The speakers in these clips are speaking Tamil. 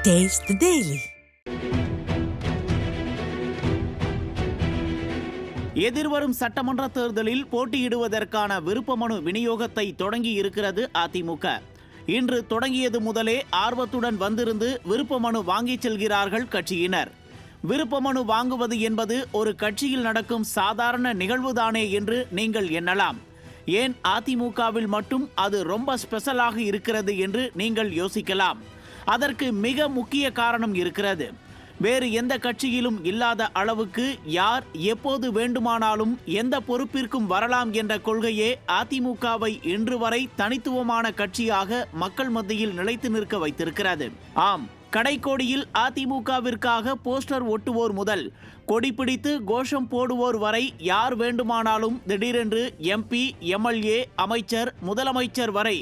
Taste the Daily. எதிர்வரும் சட்டமன்ற தேர்தலில் போட்டியிடுவதற்கான விருப்ப மனு விநியோகத்தை தொடங்கி இருக்கிறது அதிமுக. இன்று தொடங்கியது முதலே ஆர்வத்துடன் வந்திருந்து விருப்ப மனு வாங்கிச் செல்கிறார்கள் கட்சியினர். விருப்ப மனு வாங்குவது என்பது ஒரு கட்சியில் நடக்கும் சாதாரண நிகழ்வுதானே என்று நீங்கள் எண்ணலாம். ஏன் அதிமுகவில் மட்டும் அது ரொம்ப ஸ்பெஷலாக இருக்கிறது என்று நீங்கள் யோசிக்கலாம். அதற்கு மிக முக்கிய காரணம் இருக்கிறது. வேறு எந்த கட்சியிலும் இல்லாத அளவுக்கு யார் எப்போது வேண்டுமானாலும் எந்த பொறுப்பிற்கும் வரலாம் என்ற கொள்கையே அதிமுகவை இன்று வரை தனித்துவமான கட்சியாக மக்கள் மத்தியில் நிலைத்து நிற்க வைத்திருக்கிறது. ஆம், கடைக்கோடியில் அதிமுகவிற்காக போஸ்டர் ஒட்டுவோர் முதல் கொடி பிடித்து கோஷம் போடுவோர் வரை யார் வேண்டுமானாலும் திடீரென்று எம்பி, எம்எல்ஏ, அமைச்சர், முதலமைச்சர் வரை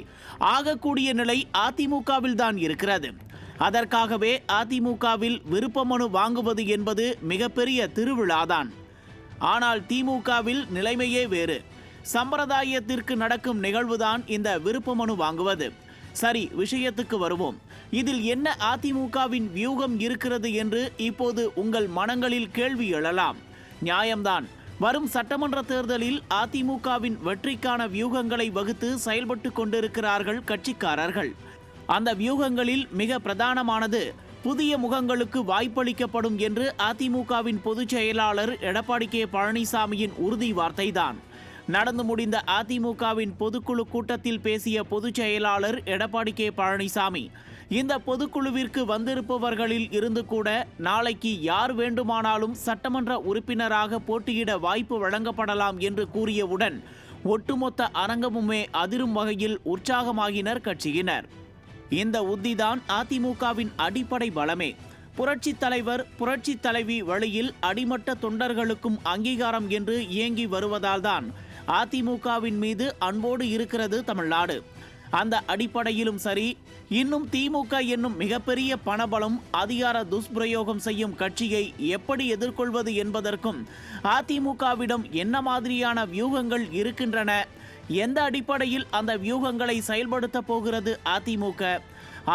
ஆகக்கூடிய நிலை அதிமுகவில் தான் இருக்கிறது. அதற்காகவே அதிமுகவில் விருப்ப மனு வாங்குவது என்பது மிகப்பெரிய திருவிழாதான். ஆனால் திமுகவில் நிலைமையே வேறு. சம்பிரதாயத்திற்கு நடக்கும் நிகழ்வுதான் இந்த விருப்ப மனு வாங்குவது. சரி, விஷயத்துக்கு வருவோம். இதில் என்ன அதிமுகவின் வியூகம் இருக்கிறது என்று இப்போது உங்கள் மனங்களில் கேள்வி எழலாம். நியாயம்தான். வரும் சட்டமன்ற தேர்தலில் அதிமுகவின் வெற்றிக்கான வியூகங்களை வகுத்து செயல்பட்டு கொண்டிருக்கிறார்கள் கட்சிக்காரர்கள். அந்த வியூகங்களில் மிக பிரதானமானது புதிய முகங்களுக்கு வாய்ப்பளிக்கப்படும் என்று அதிமுகவின் பொதுச் செயலாளர் எடப்பாடி கே பழனிசாமியின் உறுதி வார்த்தைதான். நடந்து முடிந்த அதிமுகவின் பொதுக்குழு கூட்டத்தில் பேசிய பொதுச் செயலாளர் எடப்பாடி கே பழனிசாமி, இந்த பொதுக்குழுவிற்கு வந்திருப்பவர்களில் இருந்து கூட நாளைக்கு யார் வேண்டுமானாலும் சட்டமன்ற உறுப்பினராக போட்டியிட வாய்ப்பு வழங்கப்படலாம் என்று கூறியவுடன் ஒட்டுமொத்த அரங்கமுமே அதிரும் வகையில் உற்சாகமாகினர் கட்சியினர். இந்த உத்திதான் அதிமுகவின் அடிப்படை பலமே. புரட்சித் தலைவர், புரட்சித் தலைவி வழியில் அடிமட்ட தொண்டர்களுக்கும் அங்கீகாரம் என்று இயங்கி வருவதால்தான் அதிமுகவின் மீது அன்போடு இருக்கிறது தமிழ்நாடு. அந்த அடிப்படையிலும் சரி, இன்னும் திமுக என்னும் மிகப்பெரிய பணபலம், அதிகார துஷ்பிரயோகம் செய்யும் கட்சியை எப்படி எதிர்கொள்வது என்பதற்கும் அதிமுகவிடம் என்ன மாதிரியான வியூகங்கள் இருக்கின்றன, எந்த அடிப்படையில் அந்த வியூகங்களை செயல்படுத்த போகிறது அதிமுக,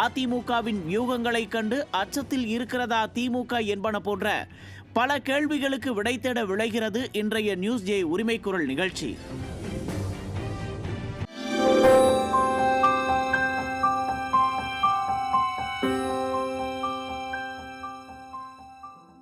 அதிமுகவின் வியூகங்களை கண்டு அச்சத்தில் இருக்கிறதா திமுக என்பன போன்ற பல கேள்விகளுக்கு விடை தேட விளைகிறது இன்றைய நியூஸ் ஜே உரிமை குரல் நிகழ்ச்சி.